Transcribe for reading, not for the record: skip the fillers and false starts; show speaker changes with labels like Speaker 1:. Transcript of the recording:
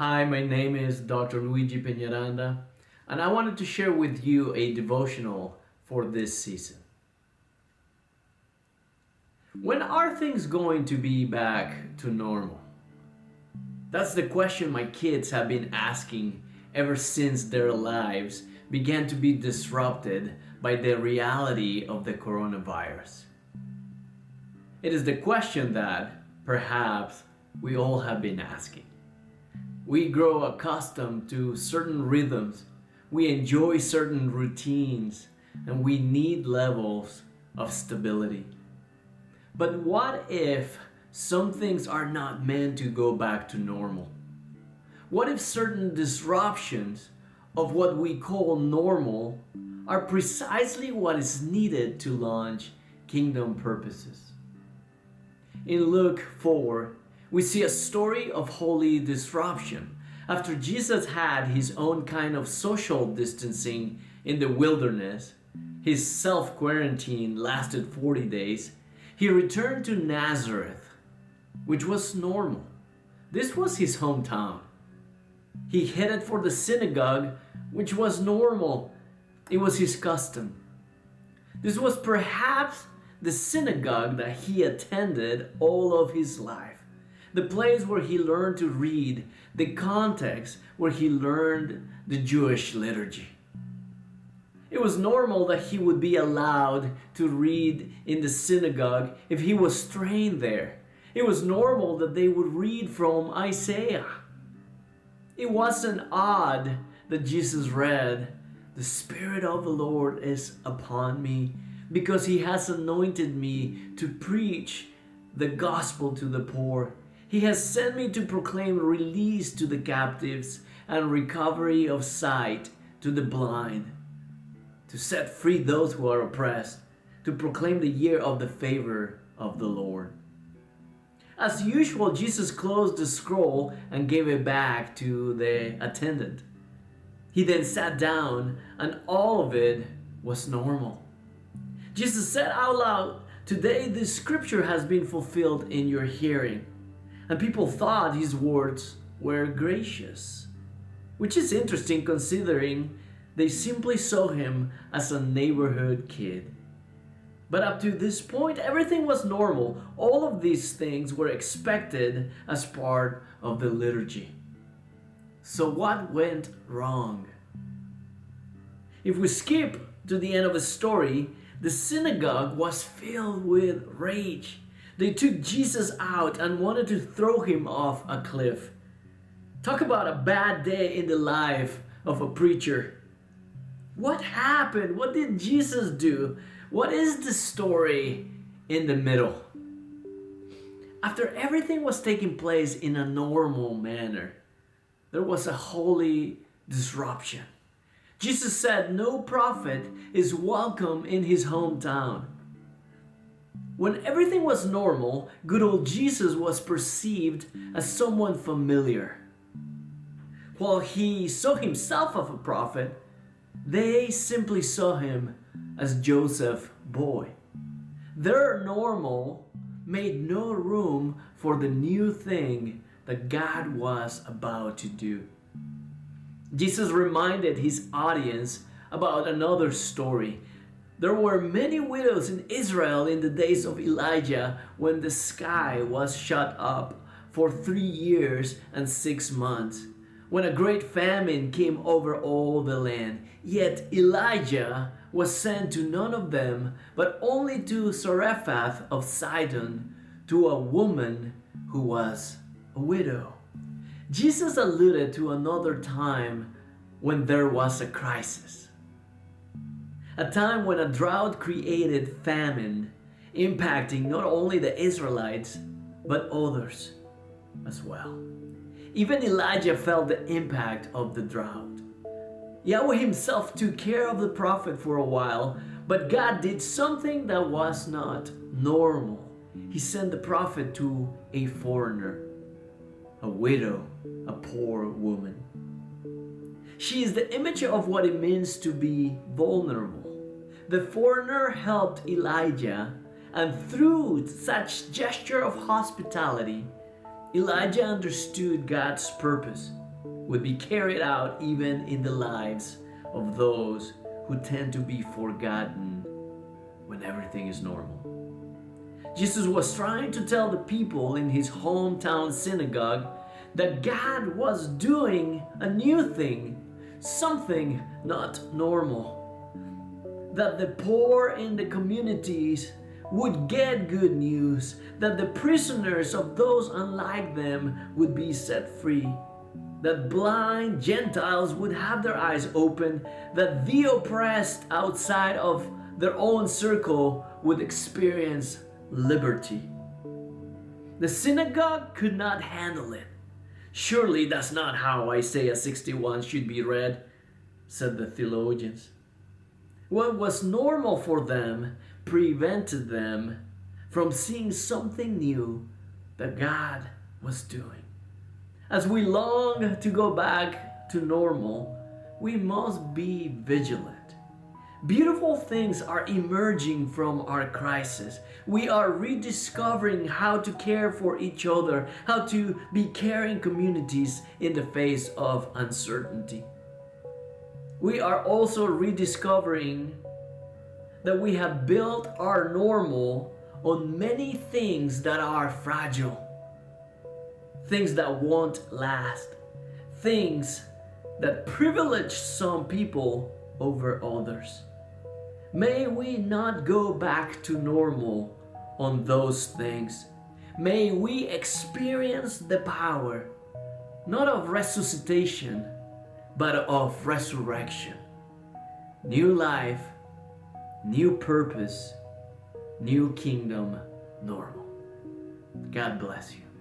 Speaker 1: Hi, my name is Dr. Luigi Penaranda, and I wanted to share with you a devotional for this season. When are things going to be back to normal? That's the question my kids have been asking ever since their lives began to be disrupted by the reality of the coronavirus. It is the question that, perhaps, we all have been asking. We grow accustomed to certain rhythms, we enjoy certain routines, and we need levels of stability. But what if some things are not meant to go back to normal? What if certain disruptions of what we call normal are precisely what is needed to launch kingdom purposes? In Luke 4, we see a story of holy disruption. After Jesus had his own kind of social distancing in the wilderness, his self-quarantine lasted 40 days, he returned to Nazareth, which was normal. This was his hometown. He headed for the synagogue, which was normal. It was his custom. This was perhaps the synagogue that he attended all of his life. The place where he learned to read, the context where he learned the Jewish liturgy. It was normal that he would be allowed to read in the synagogue if he was trained there. It was normal that they would read from Isaiah. It wasn't odd that Jesus read, "The Spirit of the Lord is upon me, because he has anointed me to preach the gospel to the poor. He has sent me to proclaim release to the captives and recovery of sight to the blind, to set free those who are oppressed, to proclaim the year of the favor of the Lord." As usual, Jesus closed the scroll and gave it back to the attendant. He then sat down, and all of it was normal. Jesus said out loud, "Today this scripture has been fulfilled in your hearing." And people thought his words were gracious, which is interesting considering they simply saw him as a neighborhood kid. But up to this point, everything was normal. All of these things were expected as part of the liturgy. So what went wrong? If we skip to the end of the story, the synagogue was filled with rage. They took Jesus out and wanted to throw him off a cliff. Talk about a bad day in the life of a preacher. What happened? What did Jesus do? What is the story in the middle? After everything was taking place in a normal manner, there was a holy disruption. Jesus said no prophet is welcome in his hometown. When everything was normal, good old Jesus was perceived as someone familiar. While he saw himself as a prophet, they simply saw him as Joseph's boy. Their normal made no room for the new thing that God was about to do. Jesus reminded his audience about another story. There were many widows in Israel in the days of Elijah when the sky was shut up for 3 years and 6 months, when a great famine came over all the land. Yet Elijah was sent to none of them, but only to Zarephath of Sidon, to a woman who was a widow. Jesus alluded to another time when there was a crisis. A time when a drought created famine, impacting not only the Israelites, but others as well. Even Elijah felt the impact of the drought. Yahweh himself took care of the prophet for a while, but God did something that was not normal. He sent the prophet to a foreigner, a widow, a poor woman. She is the image of what it means to be vulnerable. The foreigner helped Elijah, and through such gesture of hospitality, Elijah understood God's purpose. would be carried out even in the lives of those who tend to be forgotten when everything is normal. Jesus was trying to tell the people in his hometown synagogue that God was doing a new thing, something not normal. That the poor in the communities would get good news, that the prisoners of those unlike them would be set free, that blind Gentiles would have their eyes opened, that the oppressed outside of their own circle would experience liberty. The synagogue could not handle it. Surely that's not how Isaiah 61 should be read, said the theologians. What was normal for them prevented them from seeing something new that God was doing. As we long to go back to normal, we must be vigilant. Beautiful things are emerging from our crisis. We are rediscovering how to care for each other, how to be caring communities in the face of uncertainty. We are also rediscovering that we have built our normal on many things that are fragile, things that won't last, things that privilege some people over others. May we not go back to normal on those things. May we experience the power, not of resuscitation, but of resurrection. New life, new purpose, new kingdom normal. God bless you.